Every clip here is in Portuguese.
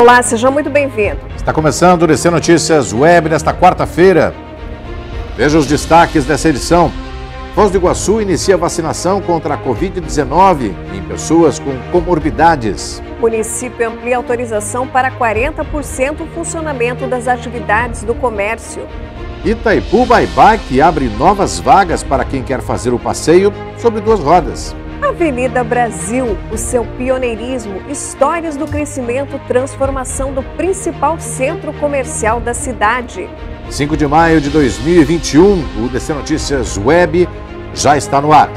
Olá, seja muito bem-vindo. Está começando o DC Notícias Web nesta quarta-feira. Veja os destaques dessa edição. Foz do Iguaçu inicia vacinação contra a Covid-19 em pessoas com comorbidades. O município amplia autorização para 40% o funcionamento das atividades do comércio. Itaipu Bike abre novas vagas para quem quer fazer o passeio sobre duas rodas. Avenida Brasil, o seu pioneirismo, histórias do crescimento, transformação do principal centro comercial da cidade. 5 de maio de 2021, o DC Notícias Web já está no ar.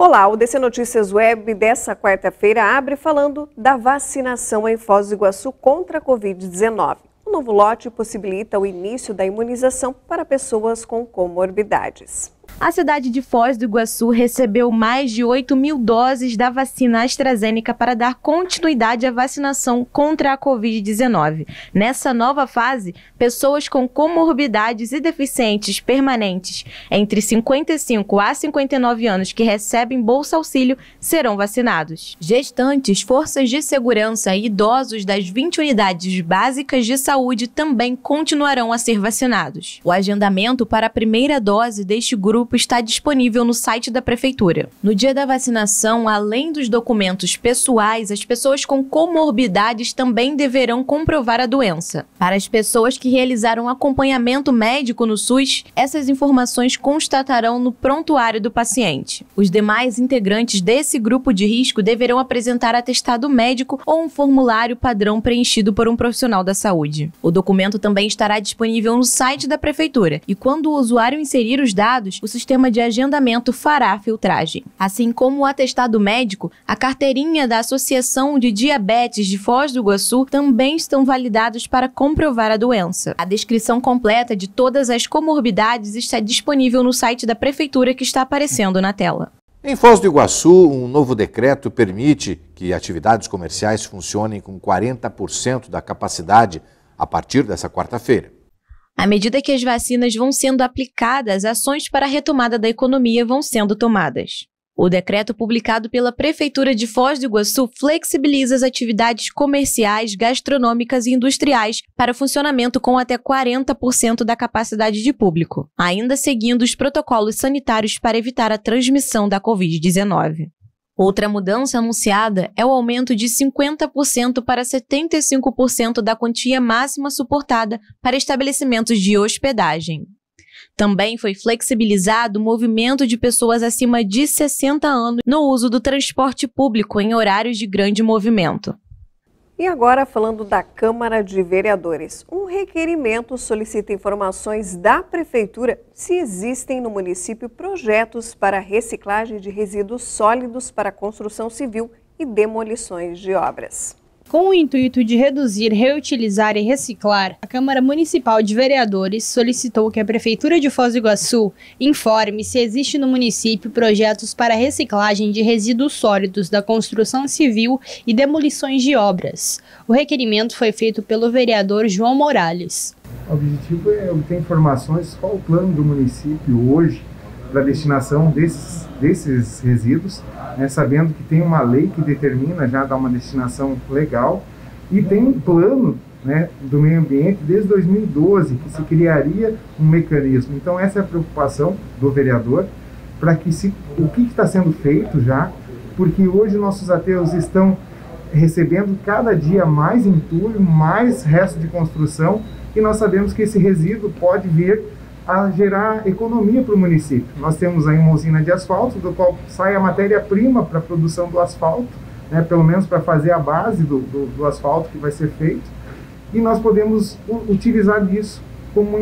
Olá, o DC Notícias Web dessa quarta-feira abre falando da vacinação em Foz do Iguaçu contra a Covid-19. O novo lote possibilita o início da imunização para pessoas com comorbidades. A cidade de Foz do Iguaçu recebeu mais de 8.000 doses da vacina AstraZeneca para dar continuidade à vacinação contra a Covid-19. Nessa nova fase, pessoas com comorbidades e deficientes permanentes entre 55 a 59 anos que recebem Bolsa Auxílio serão vacinados. Gestantes, forças de segurança e idosos das 20 unidades básicas de saúde também continuarão a ser vacinados. O agendamento para a primeira dose deste grupo está disponível no site da Prefeitura. No dia da vacinação, além dos documentos pessoais, as pessoas com comorbidades também deverão comprovar a doença. Para as pessoas que realizaram acompanhamento médico no SUS, essas informações constatarão no prontuário do paciente. Os demais integrantes desse grupo de risco deverão apresentar atestado médico ou um formulário padrão preenchido por um profissional da saúde. O documento também estará disponível no site da Prefeitura e, quando o usuário inserir os dados, o sistema de agendamento fará a filtragem. Assim como o atestado médico, a carteirinha da Associação de Diabetes de Foz do Iguaçu também estão validados para comprovar a doença. A descrição completa de todas as comorbidades está disponível no site da Prefeitura que está aparecendo na tela. Em Foz do Iguaçu, um novo decreto permite que atividades comerciais funcionem com 40% da capacidade a partir dessa quarta-feira. À medida que as vacinas vão sendo aplicadas, ações para a retomada da economia vão sendo tomadas. O decreto publicado pela Prefeitura de Foz do Iguaçu flexibiliza as atividades comerciais, gastronômicas e industriais para funcionamento com até 40% da capacidade de público, ainda seguindo os protocolos sanitários para evitar a transmissão da Covid-19. Outra mudança anunciada é o aumento de 50% para 75% da quantia máxima suportada para estabelecimentos de hospedagem. Também foi flexibilizado o movimento de pessoas acima de 60 anos no uso do transporte público em horários de grande movimento. E agora, falando da Câmara de Vereadores, um requerimento solicita informações da Prefeitura se existem no município projetos para reciclagem de resíduos sólidos para construção civil e demolições de obras. Com o intuito de reduzir, reutilizar e reciclar, a Câmara Municipal de Vereadores solicitou que a Prefeitura de Foz do Iguaçu informe se existe no município projetos para reciclagem de resíduos sólidos da construção civil e demolições de obras. O requerimento foi feito pelo vereador João Morales. O objetivo é obter informações qual o plano do município hoje para a destinação desses resíduos, sabendo que tem uma lei que determina, já dá uma destinação legal, e tem um plano do meio ambiente desde 2012, que se criaria um mecanismo. Então essa é a preocupação do vereador, para que o que está sendo feito já, porque hoje nossos aterros estão recebendo cada dia mais entulho, mais resto de construção, e nós sabemos que esse resíduo pode vir a gerar economia para o município. Nós temos aí uma usina de asfalto, do qual sai a matéria-prima para a produção do asfalto, pelo menos para fazer a base do asfalto que vai ser feito, e nós podemos utilizar isso como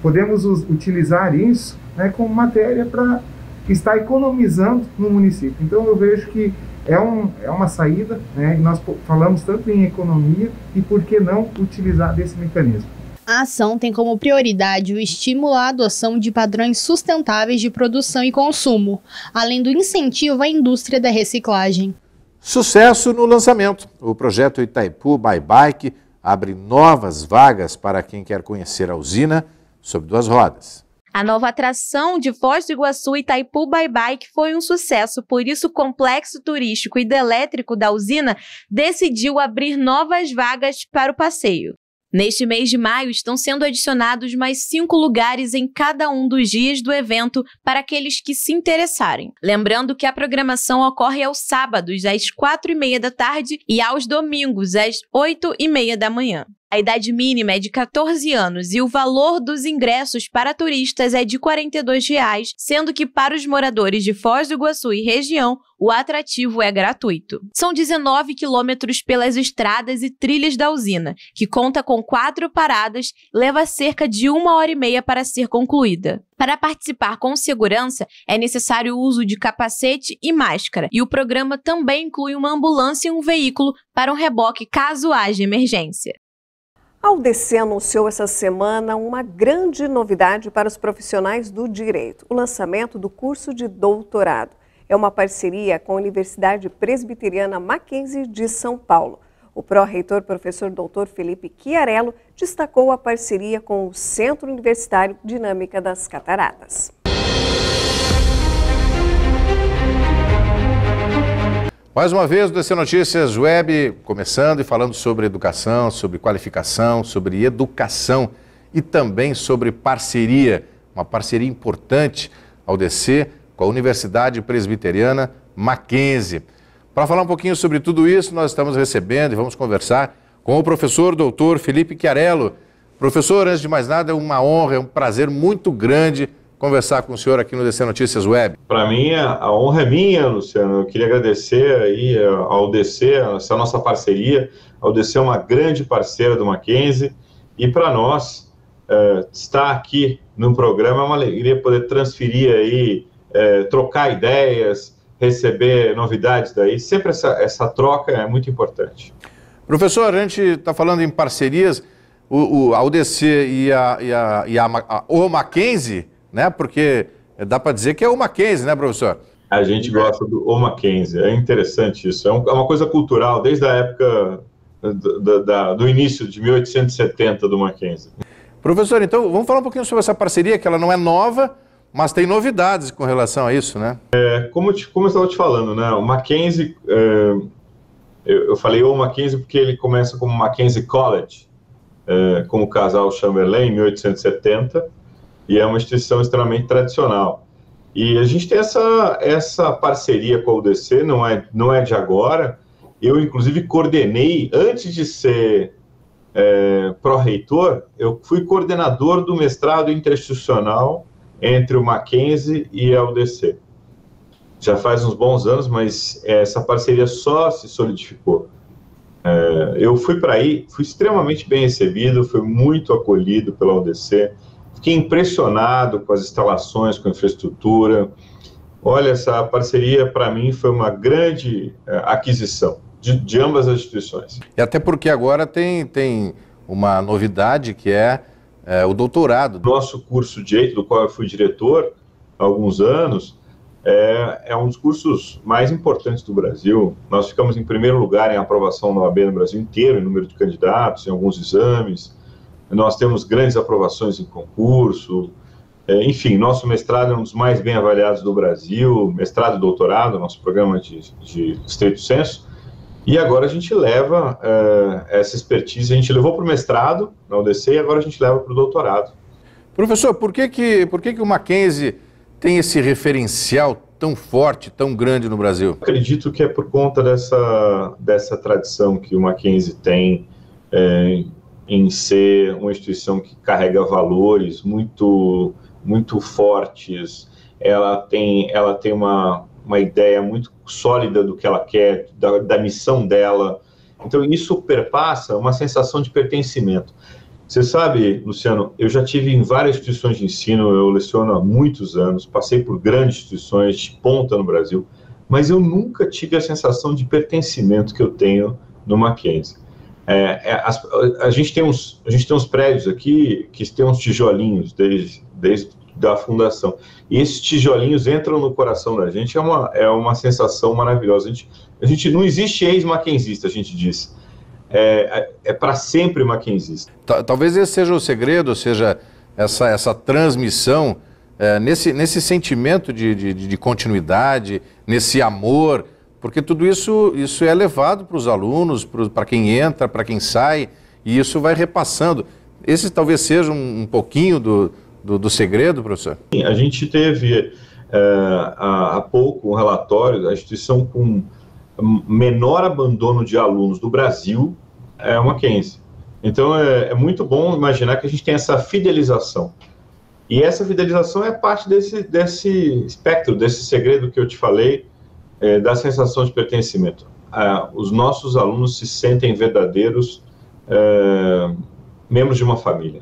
podemos utilizar isso como matéria para estar economizando no município. Então eu vejo que é uma saída, e nós falamos tanto em economia e por que não utilizar desse mecanismo. A ação tem como prioridade o estímulo à adoção de padrões sustentáveis de produção e consumo, além do incentivo à indústria da reciclagem. Sucesso no lançamento. O projeto Itaipu by Bike abre novas vagas para quem quer conhecer a usina sobre duas rodas. A nova atração de Foz do Iguaçu, Itaipu by Bike, foi um sucesso, por isso o complexo turístico hidrelétrico da usina decidiu abrir novas vagas para o passeio. Neste mês de maio, estão sendo adicionados mais 5 lugares em cada um dos dias do evento para aqueles que se interessarem. Lembrando que a programação ocorre aos sábados, às 4h30 da tarde, e aos domingos, às 8h30 da manhã. A idade mínima é de 14 anos e o valor dos ingressos para turistas é de R$ 42, sendo que para os moradores de Foz do Iguaçu e região, o atrativo é gratuito. São 19 quilômetros pelas estradas e trilhas da usina, que conta com 4 paradas e leva cerca de 1h30 para ser concluída. Para participar com segurança, é necessário o uso de capacete e máscara, e o programa também inclui uma ambulância e um veículo para um reboque caso haja emergência. A UDC anunciou essa semana uma grande novidade para os profissionais do direito, o lançamento do curso de doutorado. É uma parceria com a Universidade Presbiteriana Mackenzie de São Paulo. O pró-reitor, professor Dr. Felipe Chiarello, destacou a parceria com o Centro Universitário Dinâmica das Cataratas. Mais uma vez, o DC Notícias Web começando e falando sobre educação, sobre qualificação, sobre educação e também sobre parceria, uma parceria importante ao DC com a Universidade Presbiteriana Mackenzie. Para falar um pouquinho sobre tudo isso, nós estamos recebendo e vamos conversar com o professor Dr. Felipe Chiarello. Professor, antes de mais nada, é uma honra, é um prazer muito grande conversar com o senhor aqui no DC Notícias Web. Para mim, a honra é minha, Luciano. Eu queria agradecer aí ao DC, essa nossa parceria. A UDC é uma grande parceira do Mackenzie e para nós estar aqui no programa é uma alegria poder transferir aí, trocar ideias, receber novidades daí. Sempre essa troca é muito importante. Professor, a gente está falando em parcerias, a UDC o Mackenzie, né? Porque dá para dizer que é o Mackenzie, né, professor? A gente gosta do o Mackenzie, é interessante isso. É uma coisa cultural, desde a época do início de 1870 do Mackenzie. Professor, então vamos falar um pouquinho sobre essa parceria, que ela não é nova, mas tem novidades com relação a isso, né? Como eu estava te falando, né? O Mackenzie, eu falei o Mackenzie porque ele começa como Mackenzie College, com o casal Chamberlain, em 1870, e é uma instituição extremamente tradicional. E a gente tem essa parceria com a UDC, não é de agora. Eu, inclusive, coordenei, antes de ser pró-reitor, eu fui coordenador do mestrado interinstitucional entre o Mackenzie e a UDC. Já faz uns bons anos, mas essa parceria só se solidificou. Eu fui para aí, fui extremamente bem recebido, fui muito acolhido pela UDC, fiquei impressionado com as instalações, com a infraestrutura. Olha, essa parceria para mim foi uma grande aquisição de ambas as instituições. E até porque agora tem uma novidade que é o doutorado. Nosso curso de Direito, do qual eu fui diretor há alguns anos, é um dos cursos mais importantes do Brasil. Nós ficamos em primeiro lugar em aprovação da OAB no Brasil inteiro, em número de candidatos, em alguns exames. Nós temos grandes aprovações em concurso. Enfim, nosso mestrado é um dos mais bem avaliados do Brasil, mestrado e doutorado, nosso programa de estrito senso. E agora a gente leva essa expertise, a gente levou para o mestrado na UDC e agora a gente leva para o doutorado. Professor, por que o Mackenzie tem esse referencial tão forte, tão grande no Brasil? Eu acredito que é por conta dessa tradição que o Mackenzie tem em ser uma instituição que carrega valores muito, muito fortes. Ela tem uma ideia muito sólida do que ela quer, da missão dela. Então, isso perpassa uma sensação de pertencimento. Você sabe, Luciano, eu já tive em várias instituições de ensino, eu leciono há muitos anos, passei por grandes instituições de ponta no Brasil, mas eu nunca tive a sensação de pertencimento que eu tenho no Mackenzie. A gente tem uns prédios aqui que tem uns tijolinhos desde da fundação. E esses tijolinhos entram no coração da gente, é uma sensação maravilhosa. A gente não existe ex-mackenzista, a gente diz. É para sempre mackenzista. Talvez esse seja o segredo, ou seja, essa transmissão, nesse sentimento de continuidade, nesse amor, porque tudo isso é levado para os alunos, para quem entra, para quem sai, e isso vai repassando. Esse talvez seja um pouquinho do segredo, professor? Sim, a gente teve há pouco um relatório da instituição com menor abandono de alunos do Brasil, é o Mackenzie. Então é muito bom imaginar que a gente tem essa fidelização. E essa fidelização é parte desse espectro, desse segredo que eu te falei, da sensação de pertencimento. Os nossos alunos se sentem verdadeiros membros de uma família.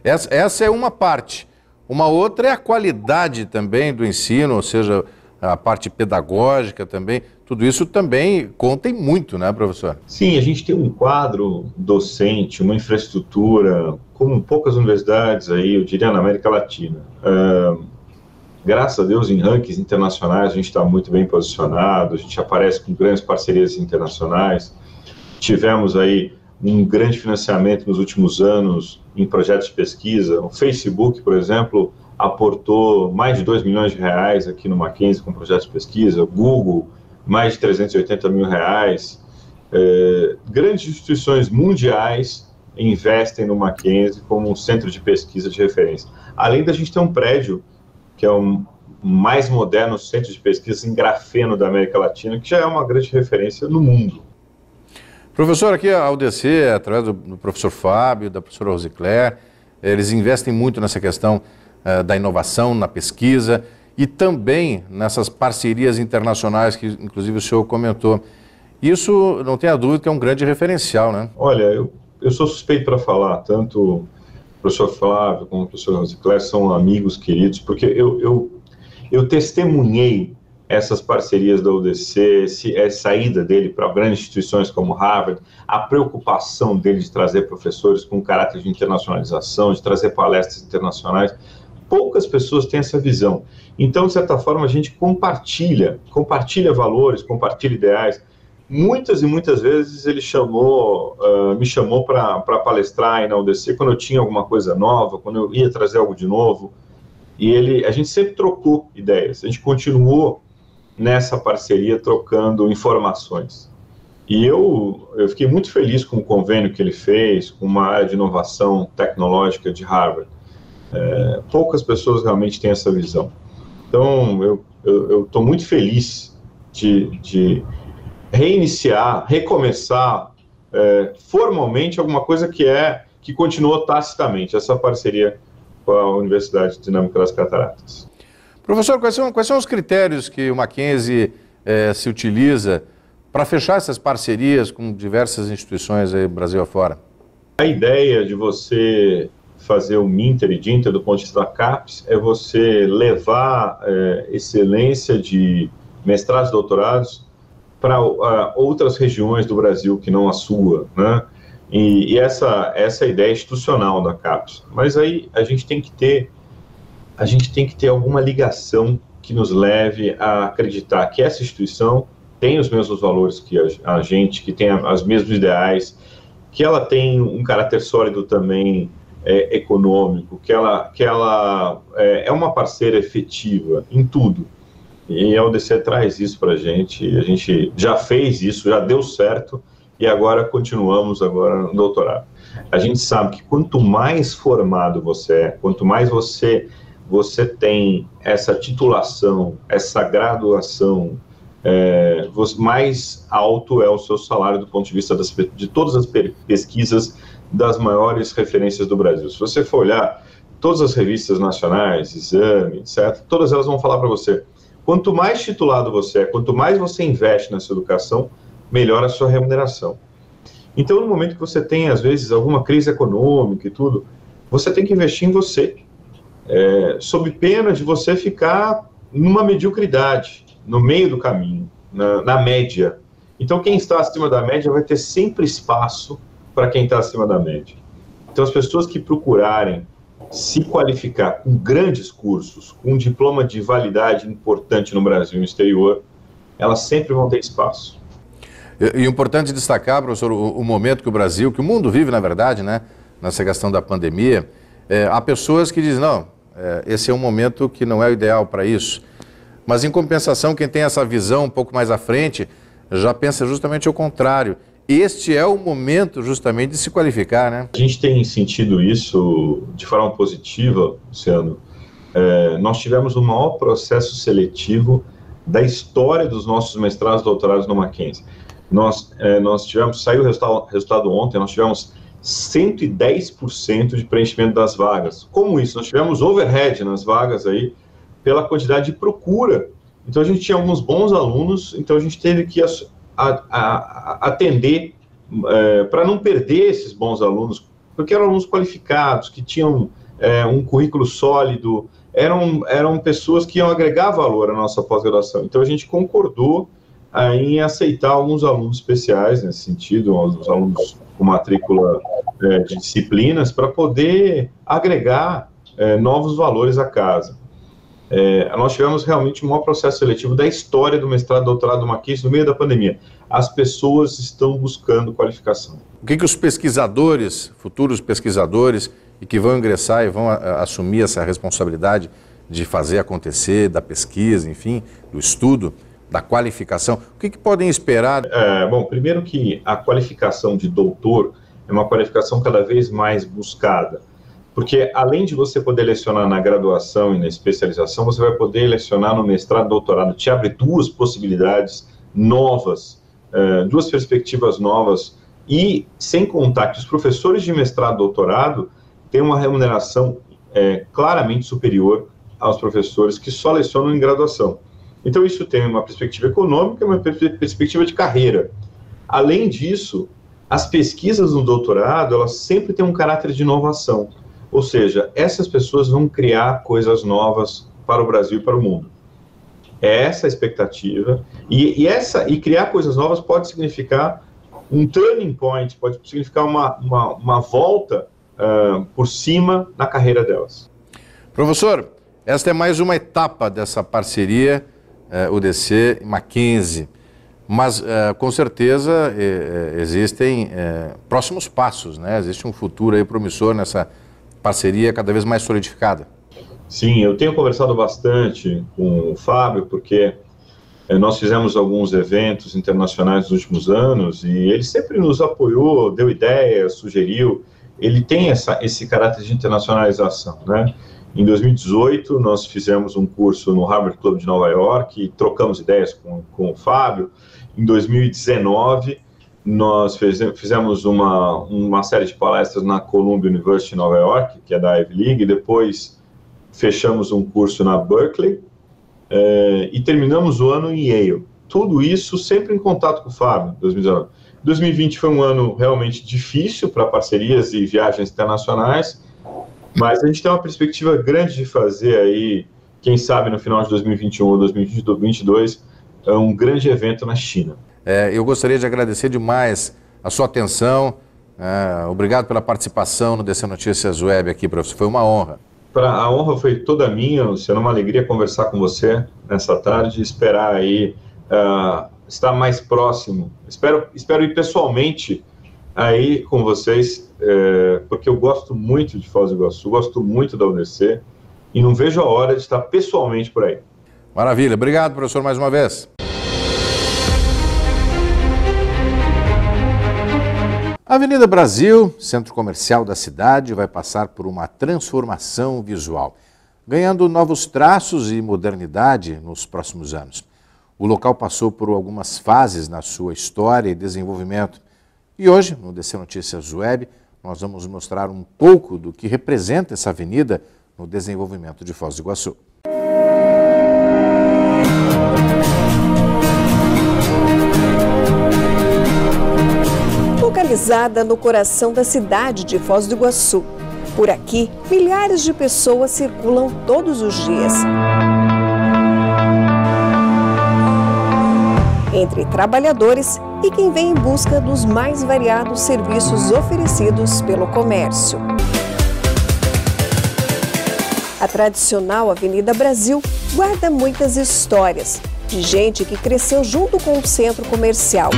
Essa é uma parte. Uma outra é a qualidade também do ensino, ou seja, a parte pedagógica também. Tudo isso também conta muito, né, professor? Sim, a gente tem um quadro docente, uma infraestrutura, como poucas universidades aí, eu diria, na América Latina. Graças a Deus, em rankings internacionais, a gente está muito bem posicionado, a gente aparece com grandes parcerias internacionais. Tivemos aí um grande financiamento nos últimos anos em projetos de pesquisa. O Facebook, por exemplo, aportou mais de 2 milhões de reais aqui no Mackenzie com projetos de pesquisa. O Google, mais de 380 mil reais. Grandes instituições mundiais investem no Mackenzie como um centro de pesquisa de referência. Além da gente ter um prédio, que é o mais moderno centro de pesquisa em grafeno da América Latina, que já é uma grande referência no mundo. Professor, aqui a UDC, através do professor Fábio, da professora Rosiclér, eles investem muito nessa questão da inovação, na pesquisa e também nessas parcerias internacionais que, inclusive, o senhor comentou. Isso, não tenha dúvida, que é um grande referencial, né? Olha, eu sou suspeito para falar, tanto o professor Flávio como o professor Rosiclér são amigos queridos, porque eu testemunhei essas parcerias da UDC, a saída dele para grandes instituições como Harvard, a preocupação dele de trazer professores com caráter de internacionalização, de trazer palestras internacionais. Poucas pessoas têm essa visão. Então, de certa forma, a gente compartilha valores, compartilha ideais. Muitas e muitas vezes ele me chamou para palestrar aí na UDC quando eu tinha alguma coisa nova, quando eu ia trazer algo de novo. E a gente sempre trocou ideias, a gente continuou nessa parceria trocando informações. E eu fiquei muito feliz com o convênio que ele fez com uma área de inovação tecnológica de Harvard. Poucas pessoas realmente têm essa visão. Então, eu estou muito feliz de reiniciar, recomeçar formalmente alguma coisa que continuou tacitamente, essa parceria com a Universidade Dinâmica das Cataratas. Professor, quais são os critérios que o Mackenzie se utiliza para fechar essas parcerias com diversas instituições aí, Brasil afora? A ideia de você fazer o Minter e Dinter do ponto de vista da CAPES é você levar excelência de mestrados e doutorados para outras regiões do Brasil que não a sua, né? E essa é a ideia institucional da CAPES. Mas aí a gente tem que ter alguma ligação que nos leve a acreditar que essa instituição tem os mesmos valores que a gente, que tem os mesmos ideais, que ela tem um caráter sólido também econômico, que ela é uma parceira efetiva em tudo. E a UDC traz isso para a gente já fez isso, já deu certo, e agora continuamos no doutorado. A gente sabe que quanto mais formado você é, quanto mais você tem essa titulação, essa graduação, mais alto é o seu salário do ponto de vista de todas as pesquisas das maiores referências do Brasil. Se você for olhar todas as revistas nacionais, Exame, etc., todas elas vão falar para você, quanto mais titulado você é, quanto mais você investe nessa educação, melhor a sua remuneração. Então, no momento que você tem, às vezes, alguma crise econômica e tudo, você tem que investir em você, sob pena de você ficar numa mediocridade, no meio do caminho, na média. Então, quem está acima da média vai ter sempre espaço para quem está acima da média. Então, as pessoas que procurarem se qualificar com grandes cursos, com um diploma de validade importante no Brasil e no exterior, elas sempre vão ter espaço. E é importante destacar, professor, o momento que o Brasil, que o mundo vive, na verdade, né, nessa questão da pandemia. Há pessoas que dizem, não, esse é um momento que não é o ideal para isso. Mas, em compensação, quem tem essa visão um pouco mais à frente, já pensa justamente o contrário. Este é o momento, justamente, de se qualificar, né? A gente tem sentido isso de forma positiva, Luciano. Nós tivemos o maior processo seletivo da história dos nossos mestrados e doutorados no Mackenzie. Nós tivemos, saiu o resultado ontem, nós tivemos 110% de preenchimento das vagas. Como isso? Nós tivemos overhead nas vagas aí, pela quantidade de procura. Então, a gente tinha alguns bons alunos, então a gente teve que atender para não perder esses bons alunos, porque eram alunos qualificados, que tinham um currículo sólido, eram pessoas que iam agregar valor à nossa pós-graduação. Então, a gente concordou em aceitar alguns alunos especiais nesse sentido, os alunos com matrícula de disciplinas, para poder agregar novos valores à casa. Nós tivemos realmente o maior processo seletivo da história do mestrado e doutorado do Mackenzie no meio da pandemia. As pessoas estão buscando qualificação. O que os pesquisadores, futuros pesquisadores, e que vão ingressar e vão assumir essa responsabilidade de fazer acontecer, da pesquisa, enfim, do estudo, da qualificação, o que podem esperar? Bom, primeiro que a qualificação de doutor é uma qualificação cada vez mais buscada. Porque, além de você poder lecionar na graduação e na especialização, você vai poder lecionar no mestrado e doutorado. Te abre duas possibilidades novas, duas perspectivas novas, e sem contar que os professores de mestrado e doutorado têm uma remuneração claramente superior aos professores que só lecionam em graduação. Então, isso tem uma perspectiva econômica e uma perspectiva de carreira. Além disso, as pesquisas no doutorado, elas sempre têm um caráter de inovação. Ou seja, essas pessoas vão criar coisas novas para o Brasil e para o mundo. É essa a expectativa. E criar coisas novas pode significar um turning point, pode significar uma volta por cima na carreira delas. Professor, esta é mais uma etapa dessa parceria UDC e Mackenzie. Mas, com certeza, existem próximos passos, né? Existe um futuro aí promissor nessa parceria cada vez mais solidificada. Sim, eu tenho conversado bastante com o Fábio, porque nós fizemos alguns eventos internacionais nos últimos anos e ele sempre nos apoiou, deu ideias, sugeriu. Ele tem esse caráter de internacionalização, né? Em 2018, nós fizemos um curso no Harvard Club de Nova York e trocamos ideias com o Fábio. Em 2019, nós fizemos uma série de palestras na Columbia University em Nova York, que é da Ivy League, e depois fechamos um curso na Berkeley e terminamos o ano em Yale. Tudo isso sempre em contato com o Fábio, 2019. 2020 foi um ano realmente difícil para parcerias e viagens internacionais, mas a gente tem uma perspectiva grande de fazer aí, quem sabe no final de 2021 ou 2022, um grande evento na China. Eu gostaria de agradecer demais a sua atenção. Obrigado pela participação no DC Notícias Web aqui, professor. Foi uma honra. A honra foi toda minha, Luciano. É uma alegria conversar com você nessa tarde, esperar aí estar mais próximo. Espero ir pessoalmente aí com vocês, porque eu gosto muito de Foz do Iguaçu, gosto muito da UDC e não vejo a hora de estar pessoalmente por aí. Maravilha. Obrigado, professor, mais uma vez. A Avenida Brasil, centro comercial da cidade, vai passar por uma transformação visual, ganhando novos traços e modernidade nos próximos anos. O local passou por algumas fases na sua história e desenvolvimento. E hoje, no DC Notícias Web, nós vamos mostrar um pouco do que representa essa avenida no desenvolvimento de Foz do Iguaçu. Localizada no coração da cidade de Foz do Iguaçu. Por aqui, milhares de pessoas circulam todos os dias. entre trabalhadores e quem vem em busca dos mais variados serviços oferecidos pelo comércio. A tradicional Avenida Brasil guarda muitas histórias de gente que cresceu junto com o centro comercial.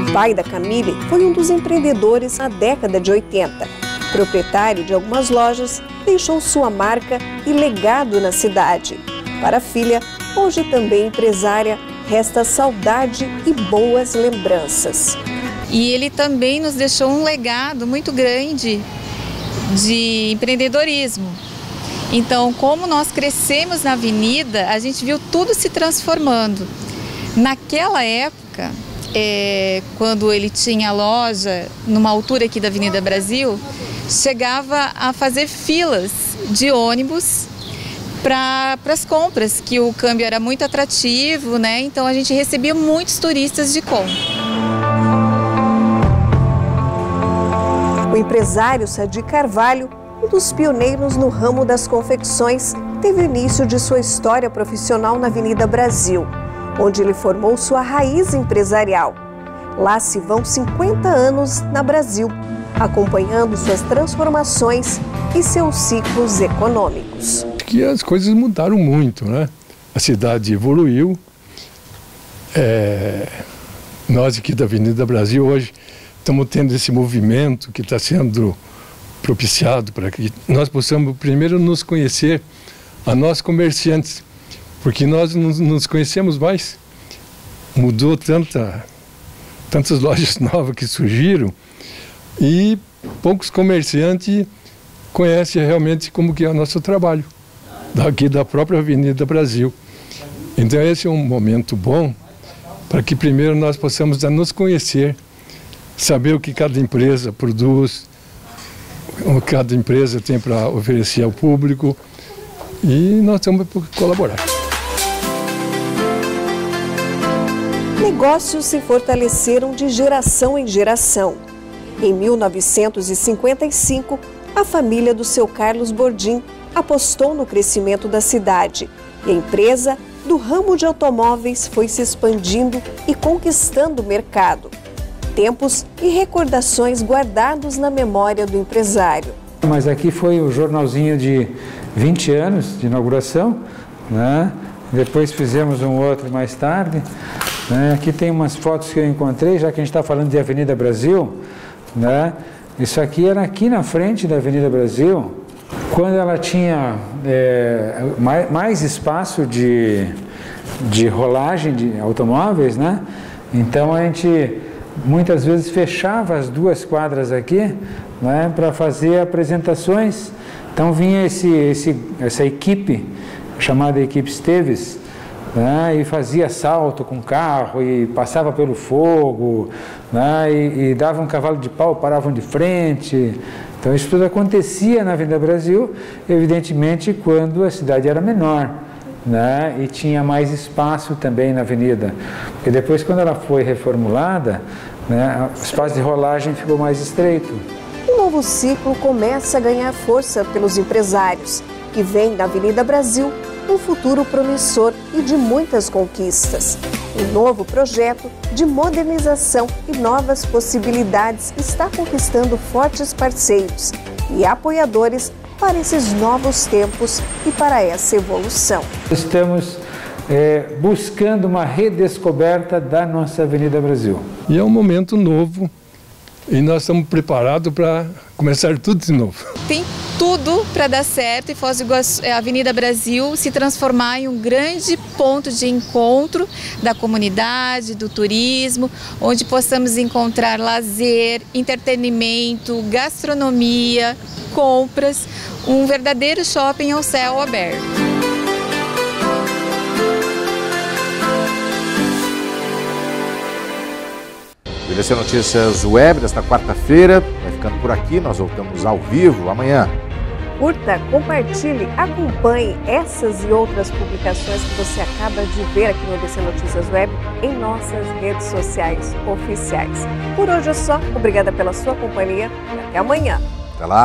O pai da Camille foi um dos empreendedores na década de 80. Proprietário de algumas lojas, deixou sua marca e legado na cidade. Para a filha, hoje também empresária, resta saudade e boas lembranças. E ele também nos deixou um legado muito grande de empreendedorismo. Então, como nós crescemos na avenida, a gente viu tudo se transformando. Naquela época, quando ele tinha loja numa altura aqui da Avenida Brasil, chegava a fazer filas de ônibus para as compras, que o câmbio era muito atrativo, né? Então a gente recebia muitos turistas de compra. O empresário Sadi Carvalho, um dos pioneiros no ramo das confecções, teve o início de sua história profissional na Avenida Brasil, onde ele formou sua raiz empresarial. Lá se vão 50 anos na Brasil, acompanhando suas transformações e seus ciclos econômicos. Que as coisas mudaram muito, né? A cidade evoluiu. Nós aqui da Avenida Brasil hoje estamos tendo esse movimento que está sendo propiciado para que nós possamos primeiro nos conhecer, a nós comerciantes, porque nós não nos conhecemos mais. Mudou tantas lojas novas que surgiram e poucos comerciantes conhecem realmente como que é o nosso trabalho, daqui da própria Avenida Brasil. Então esse é um momento bom para que primeiro nós possamos nos conhecer, saber o que cada empresa produz, o que cada empresa tem para oferecer ao público, e nós estamos para colaborar. Negócios se fortaleceram de geração em geração. Em 1955, a família do seu Carlos Bordim apostou no crescimento da cidade e a empresa do ramo de automóveis foi se expandindo e conquistando o mercado. Tempos e recordações guardados na memória do empresário. Mas aqui foi o jornalzinho de 20 anos de inauguração, né? Depois fizemos um outro mais tarde. Né? Aqui tem umas fotos que eu encontrei, já que a gente está falando de Avenida Brasil, né? Isso aqui era aqui na frente da Avenida Brasil, quando ela tinha mais espaço de rolagem de automóveis, né? Então a gente muitas vezes fechava as duas quadras aqui, né, para fazer apresentações. Então vinha essa equipe, chamada Equipe Esteves, né, e fazia salto com carro e passava pelo fogo, né, e dava um cavalo de pau, paravam de frente. Então isso tudo acontecia na Avenida Brasil, evidentemente quando a cidade era menor, né, e tinha mais espaço também na avenida. Porque depois, quando ela foi reformulada, né, o espaço de rolagem ficou mais estreito. Um novo ciclo começa a ganhar força pelos empresários, que veem na Avenida Brasil um futuro promissor e de muitas conquistas. Um novo projeto de modernização e novas possibilidades está conquistando fortes parceiros e apoiadores para esses novos tempos e para essa evolução. Estamos buscando uma redescoberta da nossa Avenida Brasil. E é um momento novo e nós estamos preparados para começar tudo de novo. Tem tudo para dar certo e Foz do Iguaçu, a Avenida Brasil se transformar em um grande ponto de encontro da comunidade, do turismo, onde possamos encontrar lazer, entretenimento, gastronomia, compras, um verdadeiro shopping ao céu aberto. BBC Notícias Web desta quarta-feira vai ficando por aqui. Nós voltamos ao vivo amanhã. Curta, compartilhe, acompanhe essas e outras publicações que você acaba de ver aqui no BBC Notícias Web em nossas redes sociais oficiais. Por hoje é só. Obrigada pela sua companhia e até amanhã. Até lá.